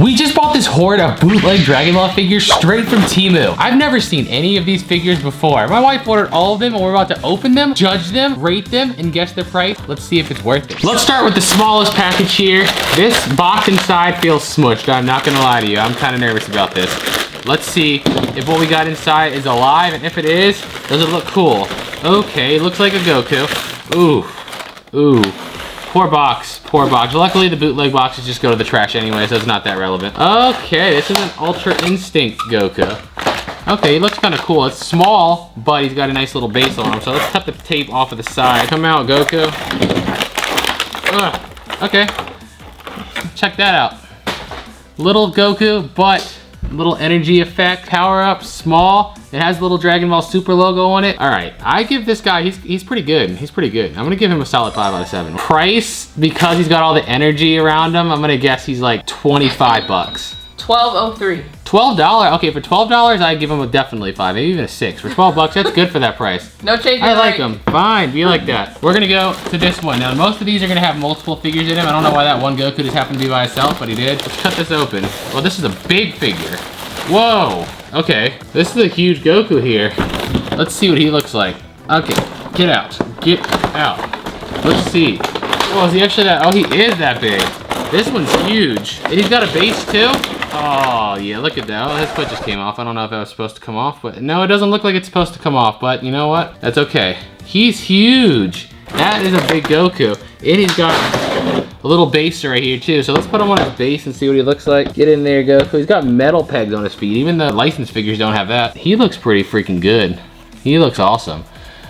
We just bought this hoard of bootleg Dragon Ball figures straight from Temu. I've never seen any of these figures before. My wife ordered all of them and we're about to open them, judge them, rate them, and guess their price. Let's see if it's worth it. Let's start with the smallest package here. This box inside feels smushed. I'm not gonna lie to you. I'm kind of nervous about this. Let's see if what we got inside is alive, and if it is, does it look cool? Okay, looks like a Goku. Ooh, ooh. Poor box, poor box. Luckily, the bootleg boxes just go to the trash anyway, so it's not that relevant. Okay, this is an Ultra Instinct Goku. Okay, he looks kind of cool. It's small, but he's got a nice little base on him. So let's cut the tape off of the side. Come out, Goku. Ugh. Okay, check that out. Little Goku, but little energy effect, power up, small. It has the little Dragon Ball Super logo on it. All right, I give this guy, he's pretty good. He's pretty good. I'm gonna give him a solid 5 out of 7. Price, because he's got all the energy around him, I'm gonna guess he's like 25 bucks. $12.03. $12? Okay, for $12, I give him a definitely 5, maybe even a 6. For 12 bucks, that's good for that price. No change. I like him. Fine, be like that. We're gonna go to this one. Now, most of these are gonna have multiple figures in them. I don't know why that one Goku just happened to be by itself, but he did. Let's cut this open. Well, this is a big figure. Whoa, okay. This is a huge Goku here. Let's see what he looks like. Okay, get out, get out. Let's see. Oh, is he actually that, oh, he is that big. This one's huge. And he's got a base too? Oh, yeah, look at that. Oh, his foot just came off. I don't know if that was supposed to come off, but no, it doesn't look like it's supposed to come off, but you know what? That's okay. He's huge. That is a big Goku. And he's got a little base right here too. So let's put him on his base and see what he looks like. Get in there, Goku. He's got metal pegs on his feet. Even the licensed figures don't have that. He looks pretty freaking good. He looks awesome.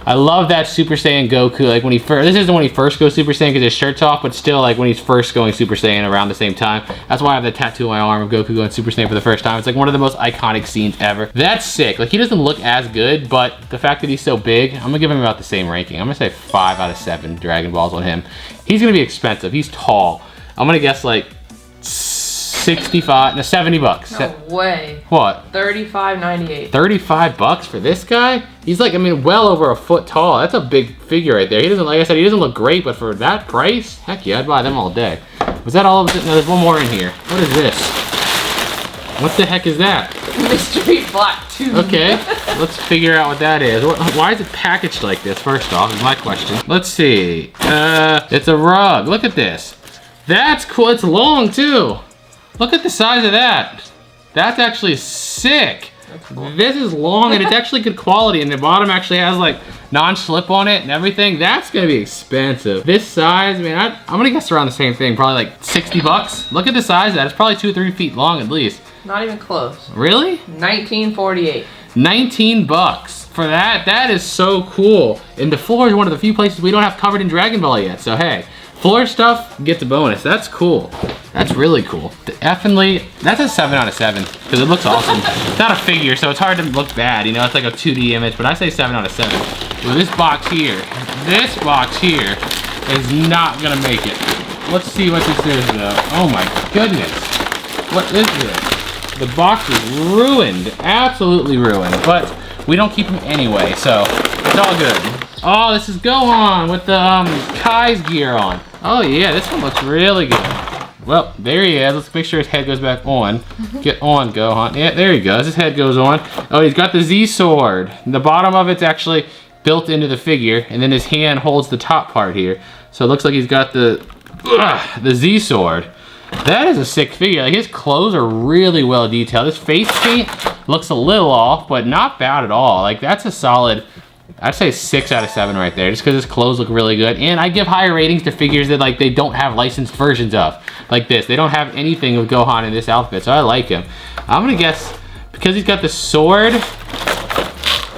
I love that Super Saiyan Goku. Like when he first, this isn't when he first goes Super Saiyan because his shirt's off, but still like when he's first going Super Saiyan around the same time. That's why I have the tattoo on my arm of Goku going Super Saiyan for the first time. It's like one of the most iconic scenes ever. That's sick. Like he doesn't look as good, but the fact that he's so big, I'm gonna give him about the same ranking. I'm gonna say 5 out of 7 Dragon Balls on him. He's gonna be expensive. He's tall. I'm gonna guess like 65, no, 70 bucks. No way. What? $35.98. 35 bucks for this guy? He's like, I mean, well over a foot tall. That's a big figure right there. He doesn't, like I said, he doesn't look great, but for that price, heck yeah, I'd buy them all day. Was that all of it? No, there's one more in here. What is this? What the heck is that? Mystery Black Tube. Okay, let's figure out what that is. Why is it packaged like this, first off, is my question. Let's see. It's a rug. Look at this. That's cool. It's long, too. Look at the size of that. That's actually sick. That's cool. This is long and it's actually good quality, and the bottom actually has like non-slip on it and everything. That's gonna be expensive. This size, I mean, I'm gonna guess around the same thing, probably like 60 bucks. Look at the size of that. It's probably 2 or 3 feet long at least. Not even close. Really? $19.48. 19 bucks for that. That is so cool. And the floor is one of the few places we don't have covered in Dragon Ball yet, so hey. Floor stuff gets a bonus. That's cool. That's really cool. Definitely, that's a 7 out of 7 because it looks awesome. It's not a figure, so it's hard to look bad. You know, it's like a 2D image, but I say 7 out of 7. Well, this box here is not gonna make it. Let's see what this is though. Oh my goodness. What is this? The box is ruined, absolutely ruined, but we don't keep them anyway, so it's all good. Oh, this is Gohan with the Kai's gear on. Oh yeah, this one looks really good. Well, there he is. Let's make sure his head goes back on. Get on, Gohan. Yeah, there he goes. His head goes on. Oh, he's got the Z sword. The bottom of it's actually built into the figure, and then his hand holds the top part here. So it looks like he's got the Z sword. That is a sick figure. Like his clothes are really well detailed. His face paint looks a little off, but not bad at all. Like that's a solid, I'd say 6 out of 7 right there, just because his clothes look really good. And I give higher ratings to figures that like they don't have licensed versions of. Like this, they don't have anything of Gohan in this outfit, so I like him. I'm gonna guess, because he's got the sword,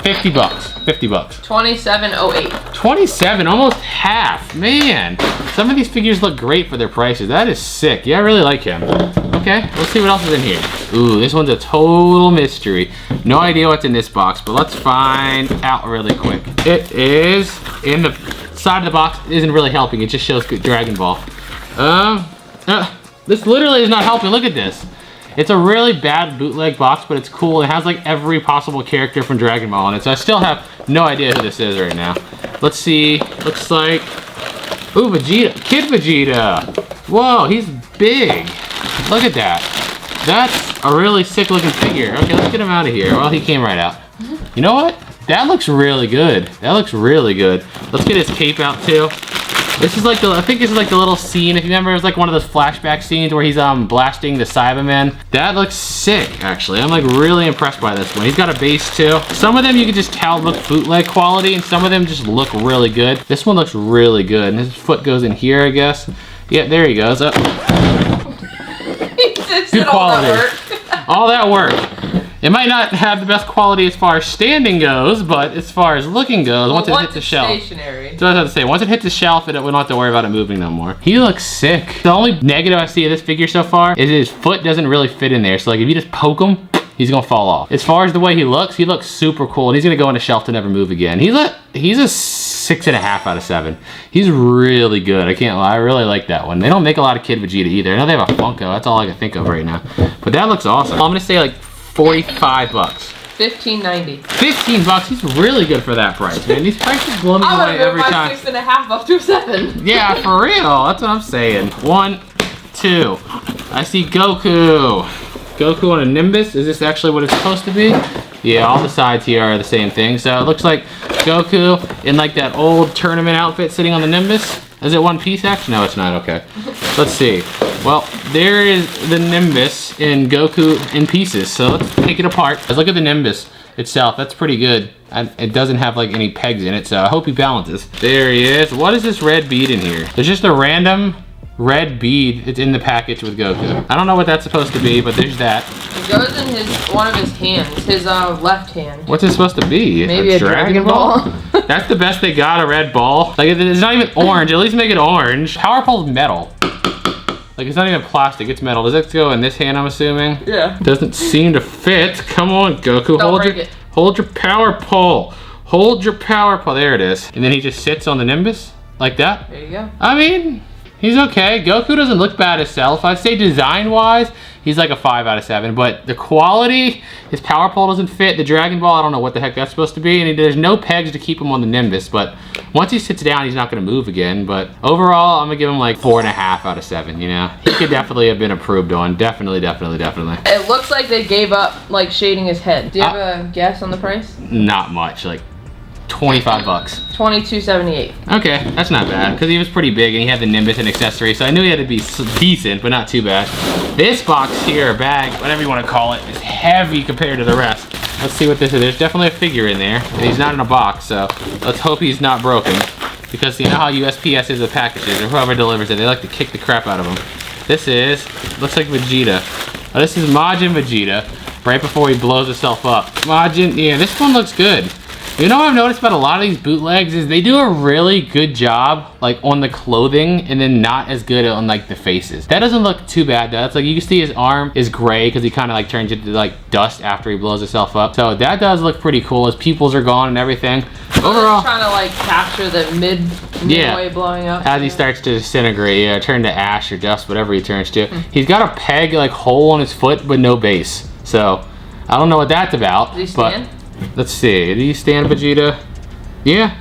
50 bucks. 50 bucks. $27.08. 27, almost half. Man, some of these figures look great for their prices. That is sick. Yeah, I really like him. Okay, let's see what else is in here. Ooh, this one's a total mystery. No idea what's in this box, but let's find out really quick. It is in the side of the box. It isn't really helping. It just shows Dragon Ball. This literally is not helping. Look at this. It's a really bad bootleg box, but it's cool. It has like every possible character from Dragon Ball on it, so I still have no idea who this is right now. Let's see. Looks like, ooh, Vegeta. Kid Vegeta. Whoa, he's big. Look at that. That's a really sick looking figure. Okay, let's get him out of here. Well, he came right out. You know what? That looks really good. That looks really good. Let's get his cape out too. This is like I think this is like the little scene. If you remember, it was like one of those flashback scenes where he's blasting the Cybermen. That looks sick, actually. I'm like really impressed by this one. He's got a base too. Some of them you can just tell look bootleg quality, and some of them just look really good. This one looks really good, and his foot goes in here, I guess. Yeah, there he goes. Up. Good quality. All that work. It might not have the best quality as far as standing goes, but as far as looking goes, once it hits the shelf. Stationary. So I was about to say, once it hits the shelf, we don't have to worry about it moving no more. He looks sick. The only negative I see of this figure so far is his foot doesn't really fit in there. So like if you just poke him, he's gonna fall off. As far as the way he looks super cool, and he's gonna go on a shelf to never move again. He's a 6.5 out of 7. He's really good. I can't lie. I really like that one. They don't make a lot of Kid Vegeta either. I know they have a Funko. That's all I can think of right now. But that looks awesome. I'm gonna say like 45 bucks. $15.90. 15 bucks. He's really good for that price, man. These prices blow me away every time. I'm gonna 6.5 up to 7. Yeah, for real. That's what I'm saying. 1, 2. I see Goku. Goku on a Nimbus. Is this actually what it's supposed to be? Yeah, all the sides here are the same thing. So it looks like Goku in like that old tournament outfit sitting on the Nimbus. Is it one piece actually? No, it's not. Okay. Let's see. Well, there is the Nimbus in Goku in pieces. So let's take it apart. Let's look at the Nimbus itself. That's pretty good. It doesn't have like any pegs in it, so I hope he balances. There he is. What is this red bead in here? There's just a random red bead. It's in the package with Goku. I don't know what that's supposed to be, but there's that. It goes in one of his hands, his left hand. What's it supposed to be? Maybe a Dragon Ball? That's the best they got, a red ball. Like it's not even orange. At least make it orange. Power Pole's metal. Like it's not even plastic, it's metal. Does that go in this hand, I'm assuming? Yeah. Doesn't seem to fit. Come on, Goku. Hold your power pole. Hold your power pole. There it is. And then he just sits on the Nimbus like that. There you go. I mean, he's okay. Goku doesn't look bad himself. I'd say design-wise, he's like a 5 out of 7. But the quality, his power pole doesn't fit. The Dragon Ball, I don't know what the heck that's supposed to be. And there's no pegs to keep him on the Nimbus. But once he sits down, he's not going to move again. But overall, I'm going to give him like 4.5 out of 7, you know? He could definitely have been improved on. Definitely. It looks like they gave up like shading his head. Do you have a guess on the price? Not much. Like 25 bucks. $22.78. Okay, that's not bad, because he was pretty big and he had the Nimbus and accessories, so I knew he had to be decent, but not too bad. This box here, or bag, whatever you want to call it, is heavy compared to the rest. Let's see what this is. There's definitely a figure in there, and he's not in a box, so let's hope he's not broken. Because you know how USPS is with packages, or whoever delivers it, they like to kick the crap out of them. This looks like Vegeta. Oh, this is Majin Vegeta, right before he blows himself up. Majin, yeah, this one looks good. You know what I've noticed about a lot of these bootlegs is they do a really good job like on the clothing and then not as good on like the faces. That doesn't look too bad though. It's like you can see his arm is gray because he kind of like turns into like dust after he blows himself up. So that does look pretty cool. His pupils are gone and everything. Overall, trying to like capture the midway blowing up. As he starts to disintegrate, yeah, turn to ash or dust, whatever he turns to. He's got a peg like hole on his foot but no base. So I don't know what that's about. Does he stand? Let's see, did he stand Vegeta? Yeah.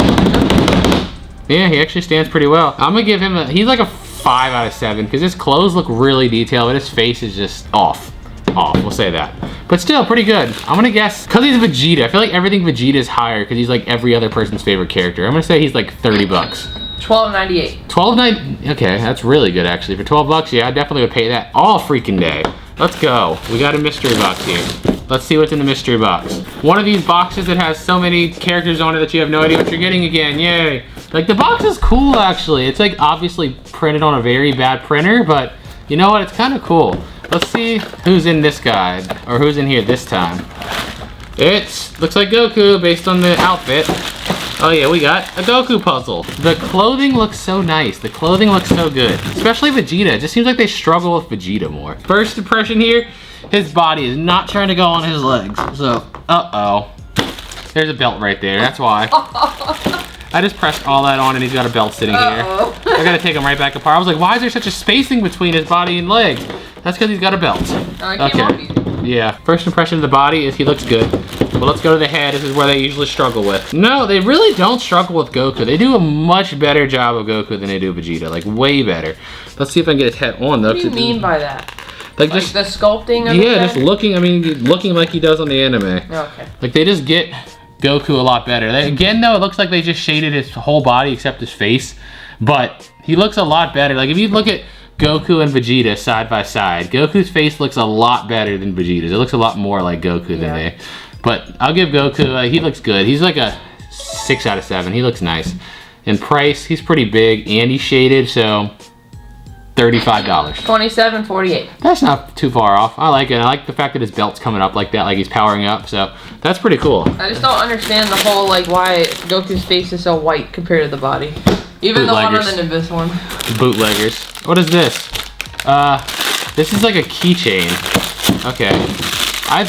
Yeah, he actually stands pretty well. I'm gonna give him he's like a 5 out of 7 because his clothes look really detailed, but his face is just off. We'll say that. But still, pretty good. I'm gonna guess, because he's Vegeta, I feel like everything Vegeta is higher because he's like every other person's favorite character. I'm gonna say he's like 30 bucks. $12.98. $12.98, okay, that's really good actually. For 12 bucks, yeah, I definitely would pay that all freaking day. Let's go. We got a mystery box here. Let's see what's in the mystery box. One of these boxes that has so many characters on it that you have no idea what you're getting again. Yay. Like the box is cool actually. It's like obviously printed on a very bad printer, but you know what? It's kind of cool. Let's see who's in this guide or who's in here this time. It looks like Goku based on the outfit. Oh yeah, we got a Goku puzzle. The clothing looks so nice. The clothing looks so good. Especially Vegeta. It just seems like they struggle with Vegeta more. First impression here, his body is not trying to go on his legs. So, uh-oh. There's a belt right there, that's why. I just pressed all that on and he's got a belt sitting here. I gotta take him right back apart. I was like, why is there such a spacing between his body and legs? That's because he's got a belt. Okay. Yeah, first impression of the body is he looks good. But let's go to the head. This is where they usually struggle with. No, they really don't struggle with Goku. They do a much better job of Goku than they do Vegeta. Like, way better. Let's see if I can get his head on, though. What do you mean by that? Like just the sculpting of just looking like he does on the anime. Okay. Like they just get Goku a lot better. Again though, it looks like they just shaded his whole body except his face. But he looks a lot better. Like if you look at Goku and Vegeta side by side, Goku's face looks a lot better than Vegeta's. It looks a lot more like Goku than they. But I'll give Goku, he looks good. He's like a 6 out of 7. He looks nice. In price, he's pretty big and he's shaded, so $35. $27.48. That's not too far off. I like it. I like the fact that his belt's coming up like that, like he's powering up. So that's pretty cool. I just don't understand the whole like why Goku's face is so white compared to the body. Even the one on the Nimbus one. Bootleggers. What is this? This is like a keychain. Okay.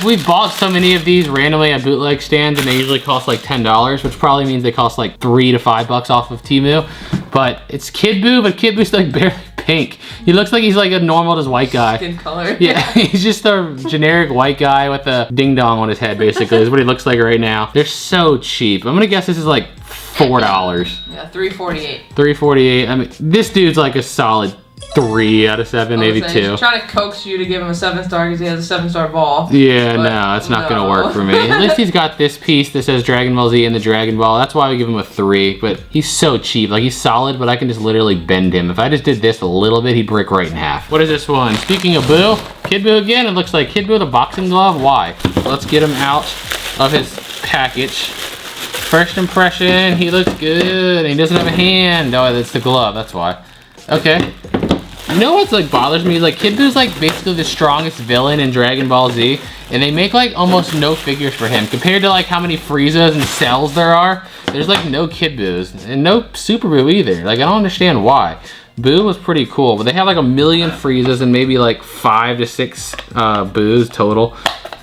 We've bought so many of these randomly at bootleg stands, and they usually cost like $10, which probably means they cost like $3 to $5 off of Temu. But it's Kid Buu, but Kid Buu's like barely pink. He looks like he's like a normal just white guy. Skin color. Yeah, he's just a generic white guy with a ding dong on his head, basically, is what he looks like right now. They're so cheap. I'm gonna guess this is like $4. Yeah, $3.48. $3.48. I mean, this dude's like a solid 3 out of 7, maybe 2. He's trying to coax you to give him a 7-star because he has a 7-star ball. Yeah, no, it's not gonna work for me. At least he's got this piece that says Dragon Ball Z and the Dragon Ball. That's why we give him a 3, but he's so cheap. Like, he's solid, but I can just literally bend him. If I just did this a little bit, he'd break right in half. What is this one? Speaking of Buu, Kid Buu again. It looks like Kid Buu with a boxing glove. Why? Let's get him out of his package. First impression, he looks good. He doesn't have a hand. Oh, it's the glove, that's why. Okay. You know what's like bothers me? Like Kid Buu's like basically the strongest villain in Dragon Ball Z, and they make like almost no figures for him compared to like how many Friezas and Cells there are. There's like no Kid Buu's and no Super Buu either. Like I don't understand why. Buu was pretty cool, but they have like 1 million Friezas and maybe like 5 to 6 Buus total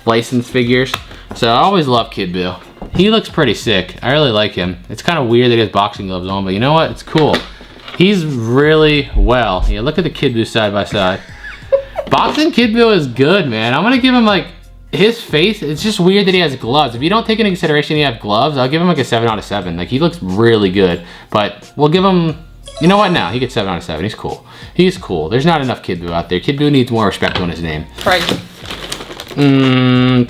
licensed figures. So I always love Kid Buu. He looks pretty sick. I really like him. It's kind of weird that he has boxing gloves on, but you know what? It's cool. He's really well. Yeah, look at the Kid Buu side by side. Boxing Kid Buu is good, man. I'm gonna give him like his face. It's just weird that he has gloves. If you don't take into consideration he has gloves, I'll give him like a 7 out of 7. Like he looks really good, but we'll give him. You know what? Now he gets 7 out of 7. He's cool. He's cool. There's not enough Kid Buu out there. Kid Buu needs more respect on his name. Price. $35.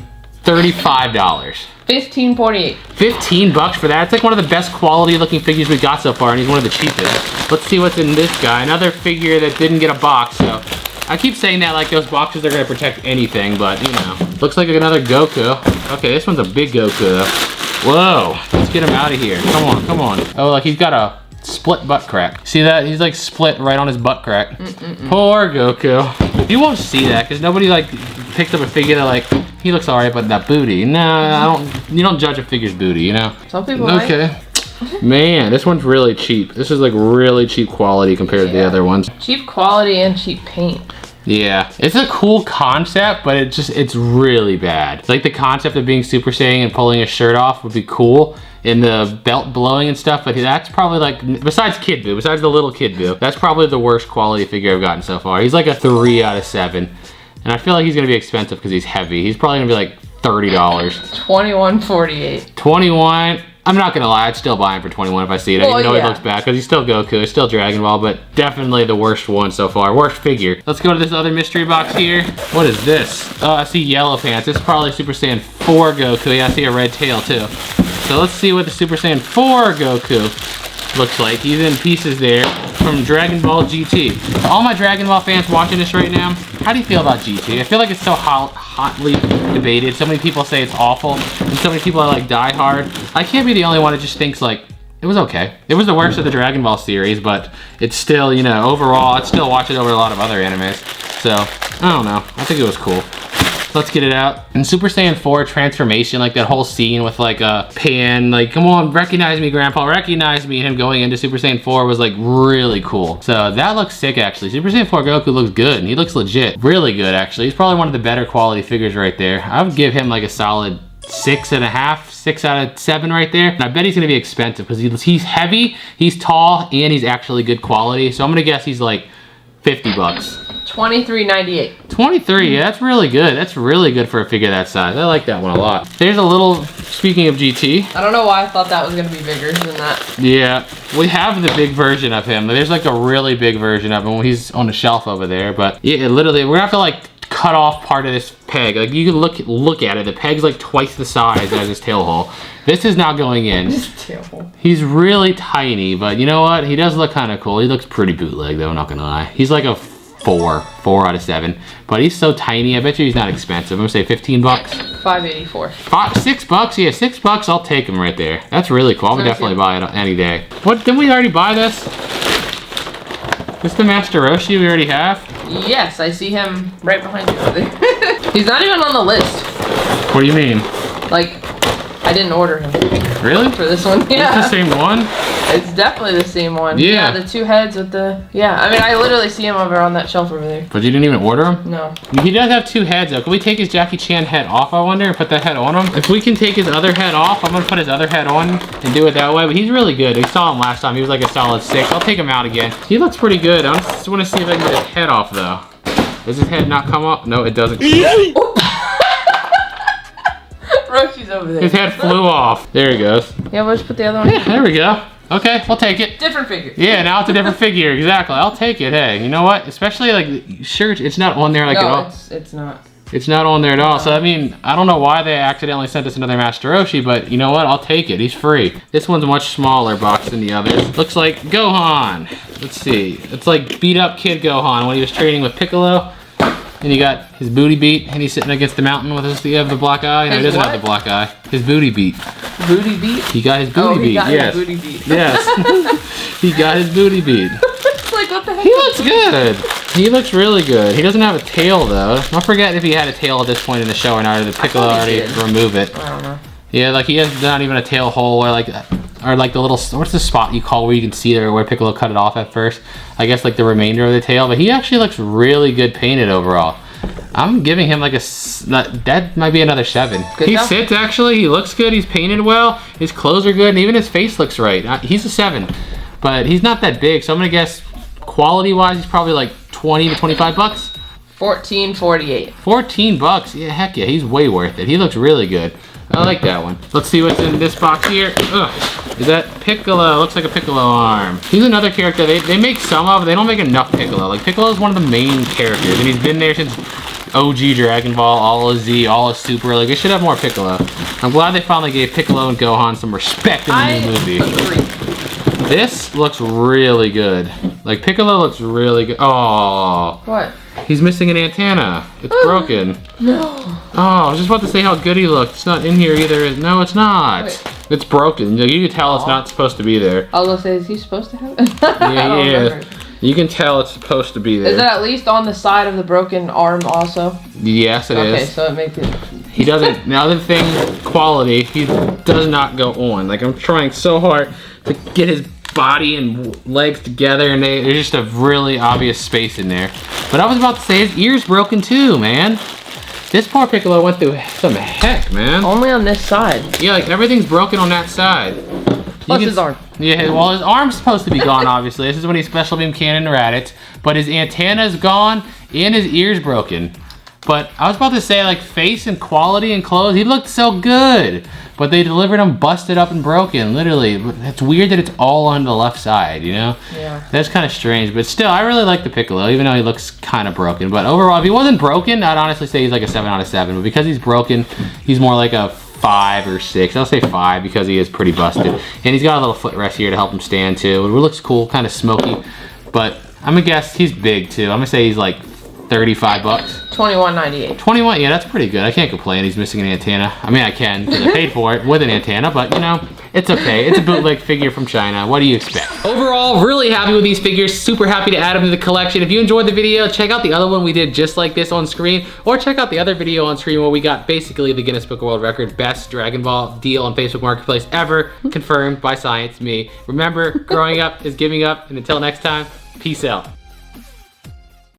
$15.48. $15 for that. It's like one of the best quality looking figures we got so far, and he's one of the cheapest. Let's see what's in this guy. Another figure that didn't get a box, so I keep saying that like those boxes are gonna protect anything, but you know. Looks like another Goku. Okay, this one's a big Goku though. Whoa, let's get him out of here. Come on, come on. Oh, like he's got a split butt crack. See that? He's like split right on his butt crack. Poor Goku. You won't see that because nobody like picked up a figure that like, he looks alright, but that booty. No, I don't. You don't judge a figure's booty, you know. Some people. Okay. Man, this one's really cheap. This is like really cheap quality compared to the other ones. Cheap quality and cheap paint. Yeah, it's a cool concept, but it's really bad. Like the concept of being Super Saiyan and pulling his shirt off would be cool, and the belt blowing and stuff, but that's probably like, besides Kid Buu, besides the little Kid Buu, that's probably the worst quality figure I've gotten so far. He's like a 3 out of 7. And I feel like he's gonna be expensive because he's heavy. He's probably gonna be like $30. $21.48. 21. I'm not gonna lie, I'd still buy him for 21 if I see it. Even though he looks bad, because he's still Goku, he's still Dragon Ball, but definitely the worst one so far. Worst figure. Let's go to this other mystery box here. What is this? Oh, I see yellow pants. This is probably Super Saiyan 4 Goku. Yeah, I see a red tail too. So let's see what the Super Saiyan 4 Goku looks like. He's in pieces there from Dragon Ball GT. All my Dragon Ball fans watching this right now, how do you feel about GT? I feel like it's so hotly debated. So many people say it's awful, and so many people are like die hard. I can't be the only one that just thinks like, it was okay. It was the worst of the Dragon Ball series, but it's still, you know, overall, I'd still watch it over a lot of other animes. So, I don't know. I think it was cool. Let's get it out. And Super Saiyan 4 transformation, like that whole scene with like a Pan, like, come on, recognize me, Grandpa, recognize me, and him going into Super Saiyan 4 was like really cool. So that looks sick actually. Super Saiyan 4 Goku looks good, and he looks legit. Really good actually. He's probably one of the better quality figures right there. I would give him like a solid 6.5, 6 out of 7 right there. And I bet he's gonna be expensive because he's heavy, he's tall, and he's actually good quality. So I'm gonna guess he's like $50. $23.98. 23, yeah, that's really good. That's really good for a figure that size. I like that one a lot. There's a little, speaking of GT. I don't know why I thought that was gonna be bigger than that. Yeah, we have the big version of him. There's like a really big version of him. He's on the shelf over there, but yeah, literally, we're gonna have to like cut off part of this peg. Like you can look at it. The peg's like twice the size as his tail hole. This is not going in. His tail hole. He's really tiny, but you know what? He does look kind of cool. He looks pretty bootleg though, I'm not gonna lie. He's like a 4 out of 7, but he's so tiny. I bet you he's not expensive. I'm gonna say 15 bucks. $5.84. $6, yeah, $6. I'll take him right there. That's really cool. I would definitely buy it any day. What? Didn't we already buy this? This the Master Roshi we already have? Yes, I see him right behind you over there. He's not even on the list. What do you mean? Like, I didn't order him. Really? For this one, yeah. It's the same one? It's definitely the same one. Yeah. The 2 heads with the, yeah. I mean, I literally see him over on that shelf over there. But you didn't even order him? No. He does have 2 heads though. Can we take his Jackie Chan head off, I wonder, and put that head on him? If we can take his other head off, I'm gonna put his other head on and do it that way. But he's really good. We saw him last time. He was like a solid 6. I'll take him out again. He looks pretty good. I just wanna see if I can get his head off though. Does his head not come up? No, it doesn't. Roshi's over there. His head flew off. There he goes. Yeah, we'll just put the other one. Yeah, there we go. Okay, I'll take it. Different figure. Yeah, now it's a different figure. Exactly. I'll take it. Hey, you know what? Especially like, sure, it's not on there like at all. No, it's not. It's not on there at all. So I mean, I don't know why they accidentally sent us another Master Roshi, but you know what? I'll take it. He's free. This one's a much smaller box than the others. Looks like Gohan. Let's see. It's like beat up kid Gohan when he was training with Piccolo. And you got his booty beat, and he's sitting against the mountain with the black eye. No, he doesn't have the black eye. His booty beat. Booty beat? He got his booty beat. Yes. His booty beat. Yes. He got his booty beat. Like, what the heck? He looks good. He looks really good. He doesn't have a tail though. I forget if he had a tail at this point in the show or not. Or the Piccolo already remove it. I don't know. Yeah, like he has not even a tail hole or like the little, what's the spot you call where you can see there where Piccolo cut it off at first? I guess like the remainder of the tail, but he actually looks really good painted overall. I'm giving him like that might be another 7. He sits actually, he looks good, he's painted well, his clothes are good, and even his face looks right. He's a 7, but he's not that big, so I'm gonna guess quality wise, he's probably like 20 to 25 bucks. $14.48. 14 bucks, yeah, heck yeah, he's way worth it. He looks really good. I like that one. Let's see what's in this box here. Ugh. Is that Piccolo? Looks like a Piccolo arm. He's another character they make some of, but they don't make enough Piccolo. Like Piccolo is one of the main characters, and he's been there since OG Dragon Ball, all of Z, all of Super. Like they should have more Piccolo. I'm glad they finally gave Piccolo and Gohan some respect in the new movie. Agree. This looks really good. Like Piccolo looks really good. Oh. What? He's missing an antenna. It's broken. No. Oh, I was just about to say how good he looked. It's not in here either. No, it's not. Wait. It's broken. You can tell it's not supposed to be there. I was gonna say, is he supposed to have it? Yeah. You can tell it's supposed to be there. Is it at least on the side of the broken arm also? Yes, it is. Okay, so it makes it... He doesn't... Now the thing, quality, he does not go on. Like I'm trying so hard to get his body and legs together, and there's just a really obvious space in there. But I was about to say his ear's broken too, man. This poor Piccolo went through some heck, man. Only on this side. Yeah, like everything's broken on that side. Plus his arm. Yeah, well his arm's supposed to be gone, obviously. This is when he special beam cannon Raditz. But his antenna's gone and his ear's broken. But I was about to say, like, face and quality and clothes, he looked so good. But they delivered him busted up and broken, literally. It's weird that it's all on the left side, you know? Yeah. That's kind of strange. But still, I really like the Piccolo, even though he looks kind of broken. But overall, if he wasn't broken, I'd honestly say he's like a 7 out of 7. But because he's broken, he's more like a 5 or 6. I'll say 5 because he is pretty busted. And he's got a little footrest here to help him stand, too. It looks cool, kind of smoky. But I'm going to guess he's big, too. I'm going to say he's like 35 bucks. $21.98. 21, yeah, that's pretty good. I can't complain. He's missing an antenna. I mean, I can because I paid for it with an antenna, but you know, it's okay. It's a bootleg figure from China. What do you expect? Overall, really happy with these figures. Super happy to add them to the collection. If you enjoyed the video, check out the other one we did just like this on screen, or check out the other video on screen where we got basically the Guinness Book of World Record best Dragon Ball deal on Facebook Marketplace ever, confirmed by science, me. Remember, growing up is giving up, and until next time, peace out.